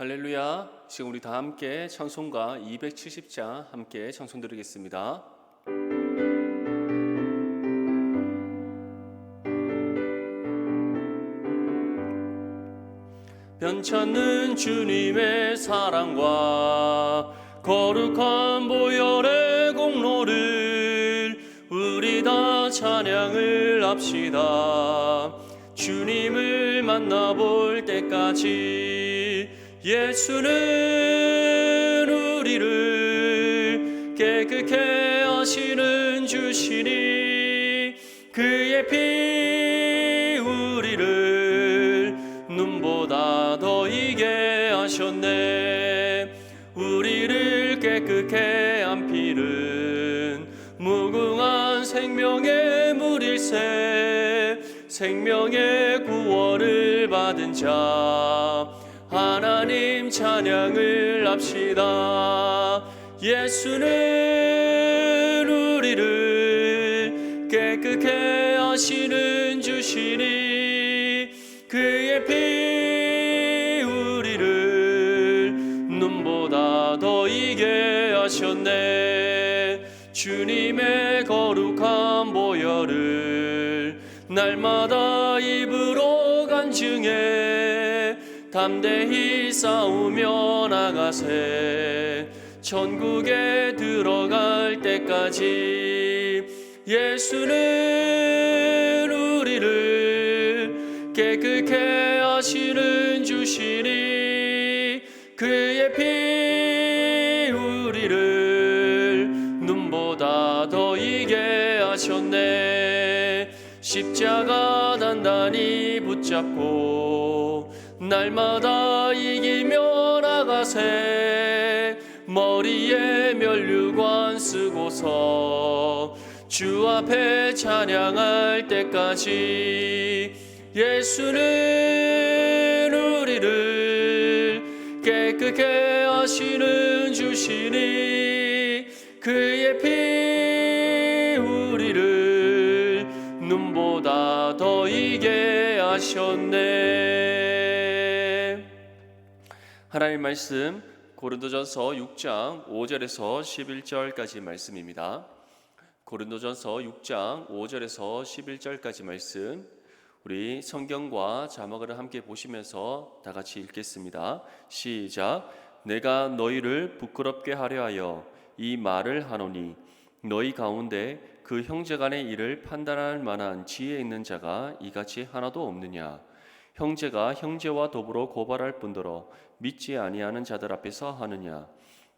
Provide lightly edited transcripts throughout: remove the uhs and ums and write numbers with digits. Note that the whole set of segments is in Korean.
할렐루야. 지금 우리 다 함께 찬송가 270장 함께 찬송 드리겠습니다. 변찮는 주님의 사랑과 거룩한 보혈의 공로를 우리 다 찬양을 합시다. 주님을 만나볼 때까지 예수는 우리를 깨끗게 하시는 주시니 그의 피 우리를 눈보다 더 이게 하셨네. 우리를 깨끗게 한 피는 무궁한 생명의 물일세. 생명의 구원을 받은 자 하나님 찬양을 합시다. 예수는 우리를 깨끗게 하시는 주시니 그의 피 우리를 눈보다 더 이게 하셨네. 주님의 거룩한 보혈을 날마다 입으로 간증해 담대히 싸우며 나가세. 천국에 들어갈 때까지 예수는 우리를 깨끗게 하시는 주시니 그의 피 우리를 눈보다 더 이게 하셨네. 십자가 단단히 붙잡고 날마다 이기며 나가세. 머리에 면류관 쓰고서 주 앞에 찬양할 때까지 예수는 우리를 깨끗게 하시는 주시니 그의 피 우리를 눈보다 더 이게 하셨네. 하나님 말씀 고린도전서 6장 5절에서 11절까지 말씀입니다. 고린도전서 6장 5절에서 11절까지 말씀, 우리 성경과 자막을 함께 보시면서 다 같이 읽겠습니다. 시작. 내가 너희를 부끄럽게 하려 하여 이 말을 하노니 너희 가운데 그 형제간의 일을 판단할 만한 지혜 있는 자가 이같이 하나도 없느냐. 형제가 형제와 더불어 고발할 뿐더러 믿지 아니하는 자들 앞에서 하느냐.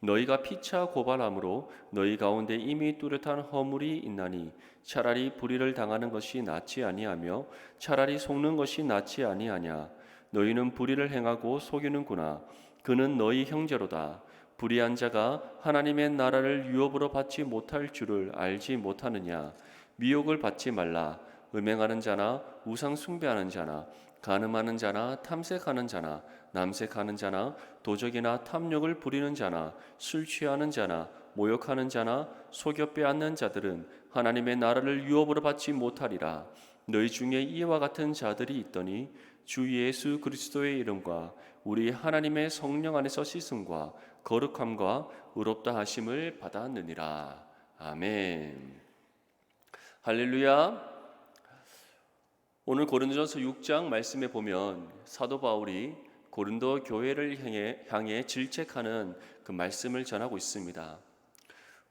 너희가 피차 고발함으로 너희 가운데 이미 뚜렷한 허물이 있나니 차라리 불의를 당하는 것이 낫지 아니하며 차라리 속는 것이 낫지 아니하냐. 너희는 불의를 행하고 속이는구나. 그는 너희 형제로다. 불의한 자가 하나님의 나라를 유업으로 받지 못할 줄을 알지 못하느냐. 미혹을 받지 말라. 음행하는 자나 우상 숭배하는 자나 간음하는 자나 탐색하는 자나 남색하는 자나 도적이나 탐욕을 부리는 자나 술 취하는 자나 모욕하는 자나 속여 빼앗는 자들은 하나님의 나라를 유업으로 받지 못하리라. 너희 중에 이와 같은 자들이 있더니 주 예수 그리스도의 이름과 우리 하나님의 성령 안에서 씻음과 거룩함과 의롭다 하심을 받았느니라. 아멘. 할렐루야. 오늘 고린도전서 6장 말씀에 보면 사도 바울이 고린도 교회를 향해 질책하는 그 말씀을 전하고 있습니다.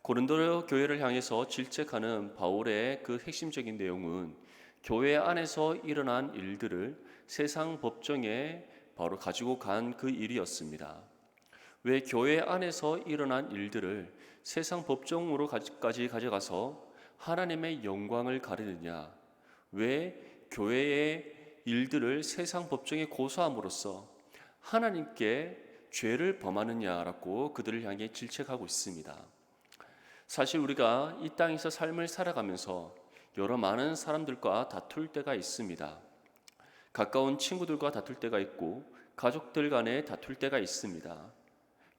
고린도 교회를 향해서 질책하는 바울의 그 핵심적인 내용은 교회 안에서 일어난 일들을 세상 법정에 바로 가지고 간 그 일이었습니다. 왜 교회 안에서 일어난 일들을 세상 법정으로까지 가져가서 하나님의 영광을 가리느냐? 왜 교회의 일들을 세상 법정에 고소함으로써 하나님께 죄를 범하느냐라고 그들을 향해 질책하고 있습니다. 사실 우리가 이 땅에서 삶을 살아가면서 여러 많은 사람들과 다툴 때가 있습니다. 가까운 친구들과 다툴 때가 있고 가족들 간에 다툴 때가 있습니다.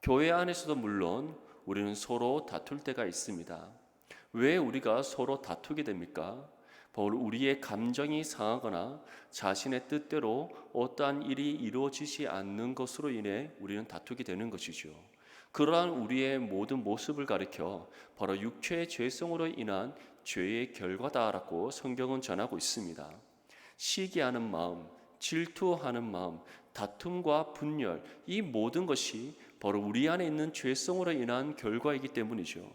교회 안에서도 물론 우리는 서로 다툴 때가 있습니다. 왜 우리가 서로 다투게 됩니까? 바로 우리의 감정이 상하거나 자신의 뜻대로 어떠한 일이 이루어지지 않는 것으로 인해 우리는 다투게 되는 것이죠. 그러한 우리의 모든 모습을 가리켜 바로 육체의 죄성으로 인한 죄의 결과다라고 성경은 전하고 있습니다. 시기하는 마음, 질투하는 마음, 다툼과 분열, 이 모든 것이 바로 우리 안에 있는 죄성으로 인한 결과이기 때문이죠.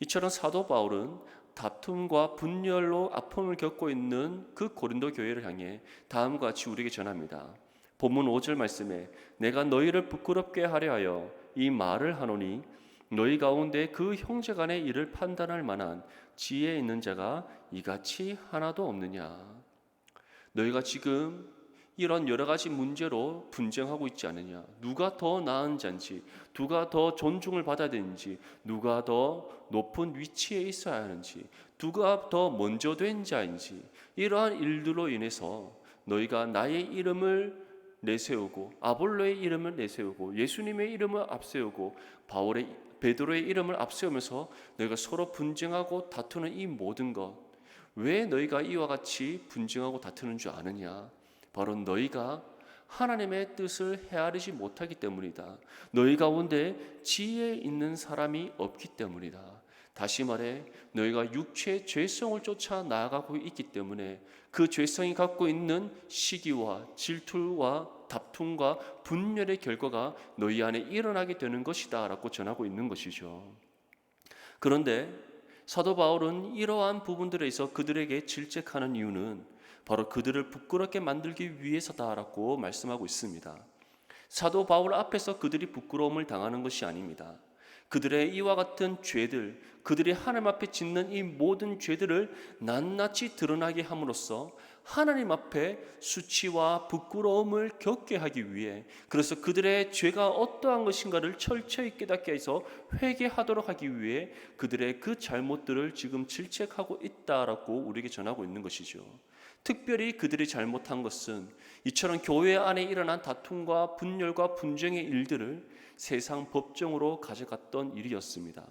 이처럼 사도 바울은 다툼과 분열로 아픔을 겪고 있는 그 고린도 교회를 향해 다음과 같이 우리에게 전합니다. 본문 5절 말씀에 내가 너희를 부끄럽게 하려 하여 이 말을 하노니 너희 가운데 그 형제간의 일을 판단할 만한 지혜 있는 자가 이같이 하나도 없느냐. 너희가 지금 이런 여러 가지 문제로 분쟁하고 있지 않느냐. 누가 더 나은 자인지, 누가 더 존중을 받아야 되는지, 누가 더 높은 위치에 있어야 하는지, 누가 더 먼저 된 자인지, 이러한 일들로 인해서 너희가 나의 이름을 내세우고 아볼로의 이름을 내세우고 예수님의 이름을 앞세우고 베드로의 이름을 앞세우면서 너희가 서로 분쟁하고 다투는 이 모든 것, 왜 너희가 이와 같이 분쟁하고 다투는 줄 아느냐? 바로 너희가 하나님의 뜻을 헤아리지 못하기 때문이다. 너희 가운데 지혜 있는 사람이 없기 때문이다. 다시 말해 너희가 육체의 죄성을 쫓아 나아가고 있기 때문에 그 죄성이 갖고 있는 시기와 질투와 다툼과 분열의 결과가 너희 안에 일어나게 되는 것이다 라고 전하고 있는 것이죠. 그런데 사도 바울은 이러한 부분들에서 그들에게 질책하는 이유는 바로 그들을 부끄럽게 만들기 위해서다라고 말씀하고 있습니다. 사도 바울 앞에서 그들이 부끄러움을 당하는 것이 아닙니다. 그들의 이와 같은 죄들, 그들이 하나님 앞에 짓는 이 모든 죄들을 낱낱이 드러나게 함으로써 하나님 앞에 수치와 부끄러움을 겪게 하기 위해, 그래서 그들의 죄가 어떠한 것인가를 철저히 깨닫게 해서 회개하도록 하기 위해 그들의 그 잘못들을 지금 질책하고 있다라고 우리에게 전하고 있는 것이죠. 특별히 그들이 잘못한 것은 이처럼 교회 안에 일어난 다툼과 분열과 분쟁의 일들을 세상 법정으로 가져갔던 일이었습니다.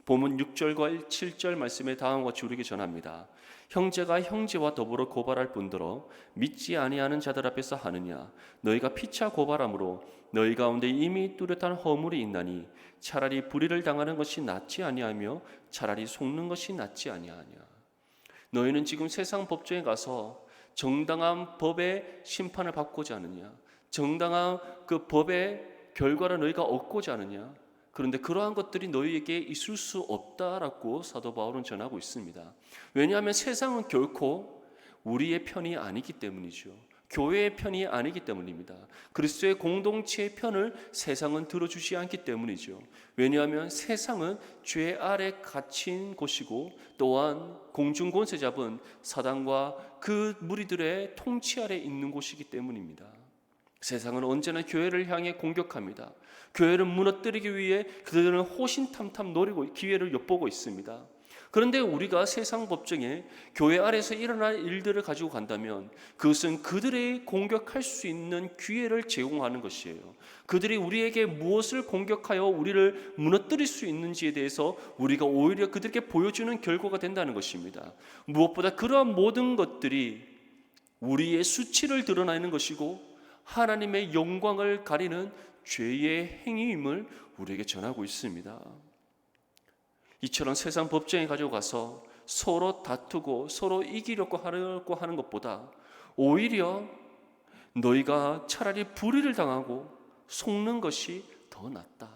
본문 6절과 7절 말씀에 다음과 같이 우리에게 전합니다. 형제가 형제와 더불어 고발할 뿐더러 믿지 아니하는 자들 앞에서 하느냐. 너희가 피차 고발함으로 너희 가운데 이미 뚜렷한 허물이 있나니 차라리 불의를 당하는 것이 낫지 아니하며 차라리 속는 것이 낫지 아니하냐. 너희는 지금 세상 법정에 가서 정당한 법의 심판을 받고자 하느냐. 정당한 그 법의 결과를 너희가 얻고자 하느냐. 그런데 그러한 것들이 너희에게 있을 수 없다라고 사도 바울은 전하고 있습니다. 왜냐하면 세상은 결코 우리의 편이 아니기 때문이죠. 교회의 편이 아니기 때문입니다. 그리스도의 공동체의 편을 세상은 들어주지 않기 때문이죠. 왜냐하면 세상은 죄 아래 갇힌 곳이고 또한 공중 권세 잡은 사단과 그 무리들의 통치 아래 있는 곳이기 때문입니다. 세상은 언제나 교회를 향해 공격합니다. 교회를 무너뜨리기 위해 그들은 호신탐탐 노리고 기회를 엿보고 있습니다. 그런데 우리가 세상 법정에 교회 아래서 일어날 일들을 가지고 간다면 그것은 그들이 공격할 수 있는 기회를 제공하는 것이에요. 그들이 우리에게 무엇을 공격하여 우리를 무너뜨릴 수 있는지에 대해서 우리가 오히려 그들에게 보여주는 결과가 된다는 것입니다. 무엇보다 그러한 모든 것들이 우리의 수치를 드러내는 것이고 하나님의 영광을 가리는 죄의 행위임을 우리에게 전하고 있습니다. 이처럼 세상 법정에 가지고 가서 서로 다투고 서로 이기려고 하는 것보다 오히려 너희가 차라리 불의를 당하고 속는 것이 더 낫다.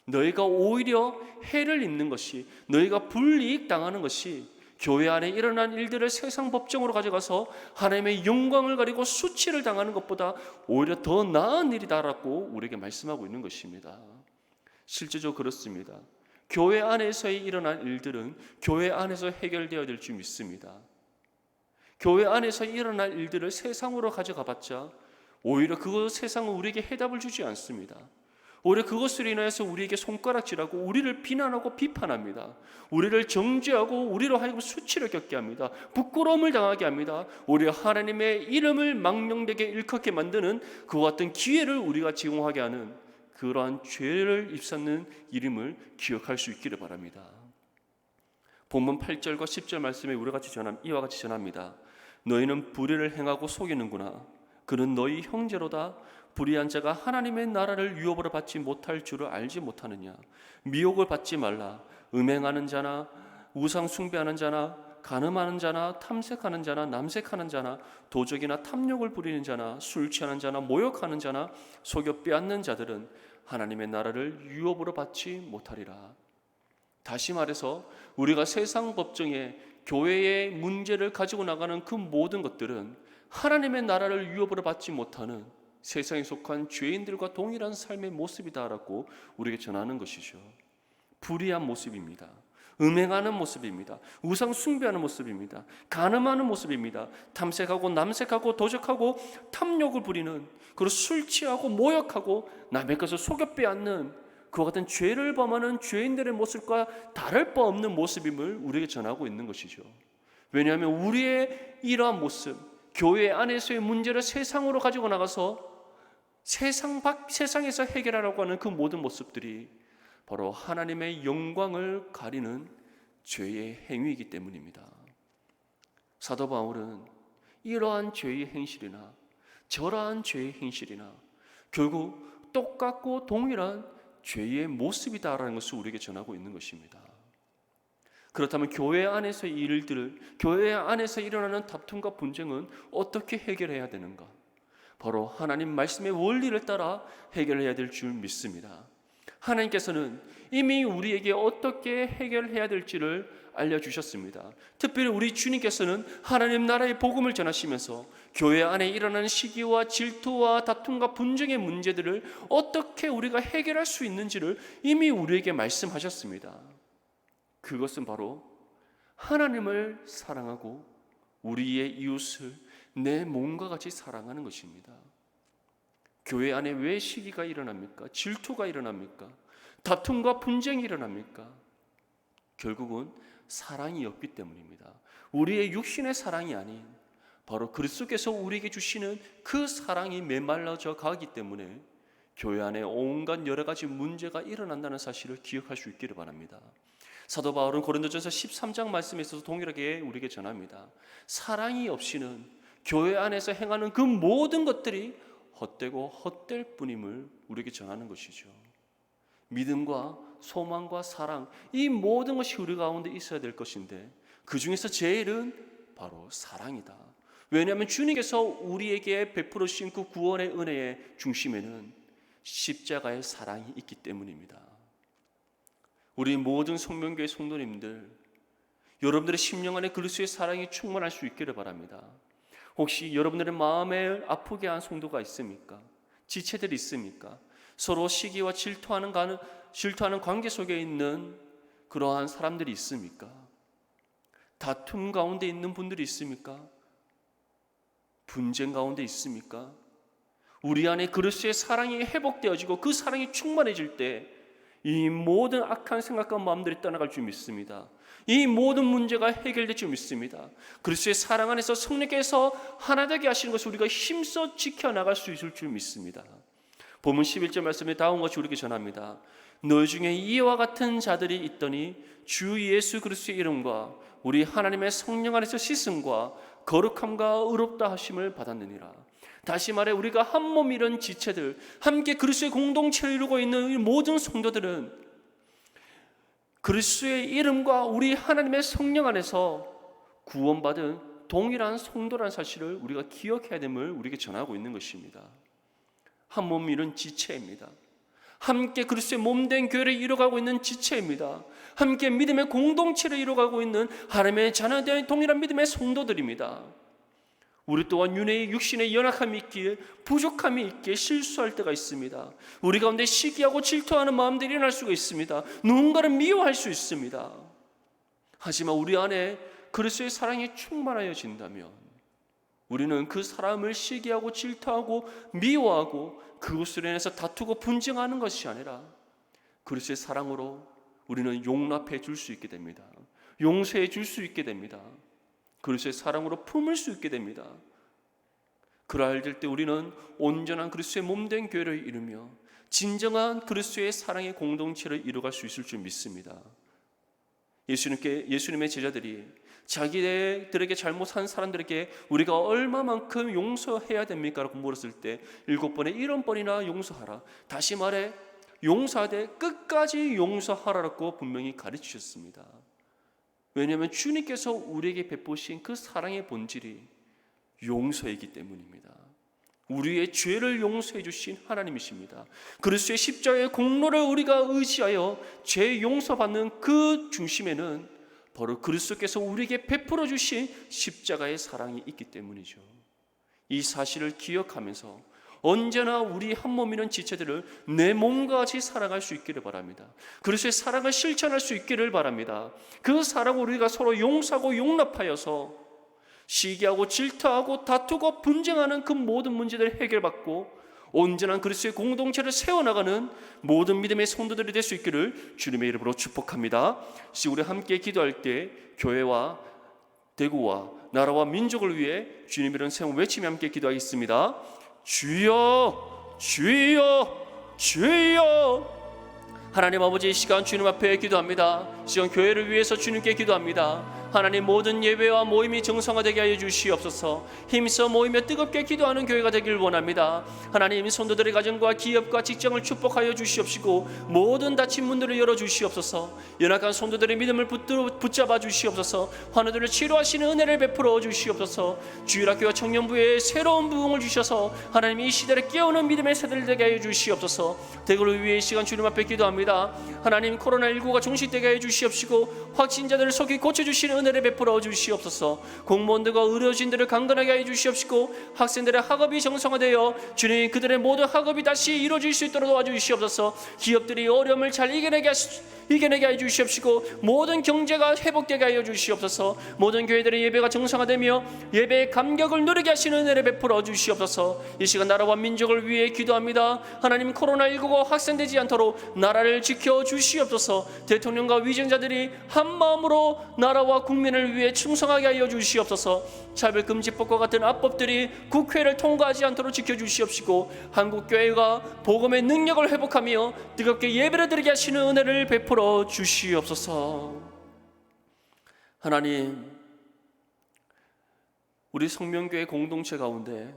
너희가 오히려 해를 입는 것이, 너희가 불이익 당하는 것이 교회 안에 일어난 일들을 세상 법정으로 가져가서 하나님의 영광을 가리고 수치를 당하는 것보다 오히려 더 나은 일이다라고 우리에게 말씀하고 있는 것입니다. 실제적으로 그렇습니다. 교회 안에서의 일어난 일들은 교회 안에서 해결되어야 될 줄 믿습니다. 교회 안에서 일어날 일들을 세상으로 가져가봤자 오히려 그 세상은 우리에게 해답을 주지 않습니다. 오히려 그것으로 인해서 우리에게 손가락질하고 우리를 비난하고 비판합니다. 우리를 정죄하고 우리로 하여금 수치를 겪게 합니다. 부끄러움을 당하게 합니다. 오히려 하나님의 이름을 망령되게 일컫게 만드는 그와 같은 기회를 우리가 제공하게 하는 그러한 죄를 입사는 이름을 기억할 수 있기를 바랍니다. 본문 8절과 10절 말씀에 이와 같이 전합니다. 너희는 불의를 행하고 속이는구나. 그는 너희 형제로다. 불의한 자가 하나님의 나라를 유업으로 받지 못할 줄을 알지 못하느냐. 미혹을 받지 말라. 음행하는 자나 우상 숭배하는 자나 간음하는 자나 탐색하는 자나 남색하는 자나 도적이나 탐욕을 부리는 자나 술 취하는 자나 모욕하는 자나 속여 빼앗는 자들은 하나님의 나라를 유업으로 받지 못하리라. 다시 말해서 우리가 세상 법정에 교회의 문제를 가지고 나가는 그 모든 것들은 하나님의 나라를 유업으로 받지 못하는 세상에 속한 죄인들과 동일한 삶의 모습이다라고 우리에게 전하는 것이죠. 불의한 모습입니다. 음행하는 모습입니다. 우상 숭배하는 모습입니다. 간음하는 모습입니다. 탐색하고 남색하고 도적하고 탐욕을 부리는, 그리고 술 취하고 모욕하고 남의 것을 속여 빼앗는 그와 같은 죄를 범하는 죄인들의 모습과 다를 바 없는 모습임을 우리에게 전하고 있는 것이죠. 왜냐하면 우리의 이러한 모습, 교회 안에서의 문제를 세상으로 가지고 나가서 세상에서 해결하려고 하는 그 모든 모습들이 바로 하나님의 영광을 가리는 죄의 행위이기 때문입니다. 사도 바울은 이러한 죄의 행실이나 저러한 죄의 행실이나 결국 똑같고 동일한 죄의 모습이다라는 것을 우리에게 전하고 있는 것입니다. 그렇다면 교회 안에서의 일들을, 교회 안에서 일어나는 다툼과 분쟁은 어떻게 해결해야 되는가? 바로 하나님 말씀의 원리를 따라 해결해야 될 줄 믿습니다. 하나님께서는 이미 우리에게 어떻게 해결해야 될지를 알려주셨습니다. 특별히 우리 주님께서는 하나님 나라의 복음을 전하시면서 교회 안에 일어나는 시기와 질투와 다툼과 분쟁의 문제들을 어떻게 우리가 해결할 수 있는지를 이미 우리에게 말씀하셨습니다. 그것은 바로 하나님을 사랑하고 우리의 이웃을 내 몸과 같이 사랑하는 것입니다. 교회 안에 왜 시기가 일어납니까? 질투가 일어납니까? 다툼과 분쟁이 일어납니까? 결국은 사랑이 없기 때문입니다. 우리의 육신의 사랑이 아닌 바로 그리스도께서 우리에게 주시는 그 사랑이 메말라져 가기 때문에 교회 안에 온갖 여러 가지 문제가 일어난다는 사실을 기억할 수 있기를 바랍니다. 사도 바울은 고린도전서 13장 말씀에 있어서 동일하게 우리에게 전합니다. 사랑이 없이는 교회 안에서 행하는 그 모든 것들이 헛되고 헛될 뿐임을 우리에게 전하는 것이죠. 믿음과 소망과 사랑, 이 모든 것이 우리 가운데 있어야 될 것인데 그 중에서 제일은 바로 사랑이다. 왜냐하면 주님께서 우리에게 베풀어 주신 그 구원의 은혜의 중심에는 십자가의 사랑이 있기 때문입니다. 우리 모든 성명교회 성도님들, 여러분들의 심령 안에 그리스도의 사랑이 충만할 수 있기를 바랍니다. 혹시 여러분들의 마음에 아프게 한 성도가 있습니까? 지체들이 있습니까? 서로 시기와 질투하는 관계 속에 있는 그러한 사람들이 있습니까? 다툼 가운데 있는 분들이 있습니까? 분쟁 가운데 있습니까? 우리 안에 그리스도의 사랑이 회복되어지고 그 사랑이 충만해질 때 이 모든 악한 생각과 마음들이 떠나갈 줄 믿습니다. 이 모든 문제가 해결될 줄 믿습니다. 그리스도의 사랑 안에서 성령께서 하나 되게 하시는 것을 우리가 힘써 지켜나갈 수 있을 줄 믿습니다. 본문 11절 말씀에 다음과 같이 우리에게 전합니다. 너희 중에 이와 같은 자들이 있더니 주 예수 그리스도의 이름과 우리 하나님의 성령 안에서 씻음과 거룩함과 의롭다 하심을 받았느니라. 다시 말해 우리가 한 몸 이룬 지체들, 함께 그리스도의 공동체를 이루고 있는 이 모든 성도들은 그리스도의 이름과 우리 하나님의 성령 안에서 구원받은 동일한 성도라는 사실을 우리가 기억해야 됨을 우리에게 전하고 있는 것입니다. 한 몸 이룬 지체입니다. 함께 그리스도의 몸된 교회를 이루어가고 있는 지체입니다. 함께 믿음의 공동체를 이루어가고 있는 하나님의 자녀된 동일한 믿음의 성도들입니다. 우리 또한 육신의 연약함이 있기에 부족함이 있기에 실수할 때가 있습니다. 우리 가운데 시기하고 질투하는 마음들이 일어날 수가 있습니다. 누군가를 미워할 수 있습니다. 하지만 우리 안에 그리스도의 사랑이 충만하여진다면 우리는 그 사람을 시기하고 질투하고 미워하고 그것으로 인해서 다투고 분쟁하는 것이 아니라 그리스도의 사랑으로 우리는 용납해 줄 수 있게 됩니다. 용서해 줄 수 있게 됩니다. 그리스도의 사랑으로 품을 수 있게 됩니다. 그럴 때 우리는 온전한 그리스도의 몸된 교회를 이루며 진정한 그리스도의 사랑의 공동체를 이루어갈 수 있을 줄 믿습니다. 예수님의 제자들이 자기들에게 잘못한 사람들에게 우리가 얼마만큼 용서해야 됩니까? 라고 물었을 때 7번에 70번이나 용서하라. 다시 말해 용서하되 끝까지 용서하라고 분명히 가르치셨습니다. 왜냐하면 주님께서 우리에게 베푸신 그 사랑의 본질이 용서이기 때문입니다. 우리의 죄를 용서해 주신 하나님이십니다. 그리스도의 십자가의 공로를 우리가 의지하여 죄 용서받는 그 중심에는 바로 그리스도께서 우리에게 베풀어 주신 십자가의 사랑이 있기 때문이죠. 이 사실을 기억하면서 언제나 우리 한 몸이는 지체들을 내 몸과 같이 사랑할 수 있기를 바랍니다. 그리스도의 사랑을 실천할 수 있기를 바랍니다. 그 사랑을 우리가 서로 용서하고 용납하여서 시기하고 질투하고 다투고 분쟁하는 그 모든 문제들을 해결받고 온전한 그리스도의 공동체를 세워나가는 모든 믿음의 성도들이 될 수 있기를 주님의 이름으로 축복합니다. 우리 함께 기도할 때 교회와 대구와 나라와 민족을 위해 주님의 이름 세움 외치며 함께 기도하겠습니다. 주여 주여 주여. 하나님 아버지, 이 시간 주님 앞에 기도합니다. 이 시간 교회를 위해서 주님께 기도합니다. 하나님, 모든 예배와 모임이 정상화되게 하여 주시옵소서. 힘써 모이며 뜨겁게 기도하는 교회가 되길 원합니다. 하나님, 성도들의 가정과 기업과 직장을 축복하여 주시옵시고 모든 닫힌 문들을 열어주시옵소서. 연약한 성도들의 믿음을 붙잡아 주시옵소서. 환우들을 치료하시는 은혜를 베풀어 주시옵소서. 주일학교와 청년부에 새로운 부흥을 주셔서 하나님 이 시대를 깨우는 믿음의 세대를 되게 하여 주시옵소서. 대구를 위해 이 시간 주님 앞에 기도합니다. 하나님, 코로나19가 종식되게 해 주시옵시고 확진자들을 속히 고쳐주시는 은혜를 베풀어 주시옵소서. 공무원들과 의료진들을 강건하게 해 주시옵시고 학생들의 학업이 정상화되어 주님 그들의 모든 학업이 다시 이루어질 수 있도록 도와주시옵소서. 기업들이 어려움을 잘 이겨내게 해 주시옵시고 모든 경제가 회복되게 하여 주시옵소서. 모든 교회들의 예배가 정상화되며 예배의 감격을 누리게 하시는 은혜를 베풀어 주시옵소서. 이 시간 나라와 민족을 위해 기도합니다. 하나님, 코로나19가 확산되지 않도록 나라를 지켜 주시옵소서. 대통령과 위정자들이 한 마음으로 나라와 국민을 위해 충성하게 하여 주시옵소서. 차별금지법과 같은 압법들이 국회를 통과하지 않도록 지켜주시옵시고 한국교회가 복음의 능력을 회복하며 뜨겁게 예배를 드리게 하시는 은혜를 베풀어 주시옵소서. 하나님, 우리 성명교회 공동체 가운데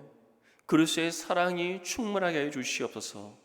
그리스도의 사랑이 충만하게 해 주시옵소서.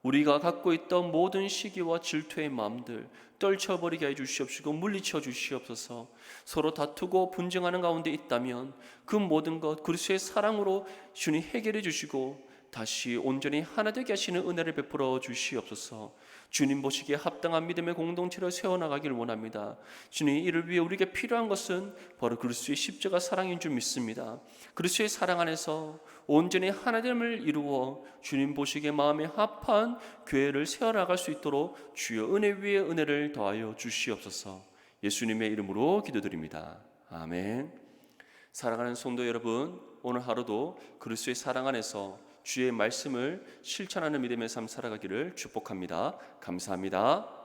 우리가 갖고 있던 모든 시기와 질투의 마음들 떨쳐버리게 해 주시옵시고 물리쳐 주시옵소서. 서로 다투고 분쟁하는 가운데 있다면 그 모든 것 그리스도의 사랑으로 주님 해결해 주시고 다시 온전히 하나 되게 하시는 은혜를 베풀어 주시옵소서. 주님 보시기에 합당한 믿음의 공동체를 세워나가길 원합니다. 주님, 이를 위해 우리에게 필요한 것은 바로 그리스도의 십자가 사랑인 줄 믿습니다. 그리스도의 사랑 안에서 온전히 하나됨을 이루어 주님 보시기에 마음에 합한 교회를 세워나갈 수 있도록 주여 은혜 위에 은혜를 더하여 주시옵소서. 예수님의 이름으로 기도드립니다. 아멘. 사랑하는 성도 여러분, 오늘 하루도 그리스도의 사랑 안에서 주의 말씀을 실천하는 믿음의 삶 살아가기를 축복합니다. 감사합니다.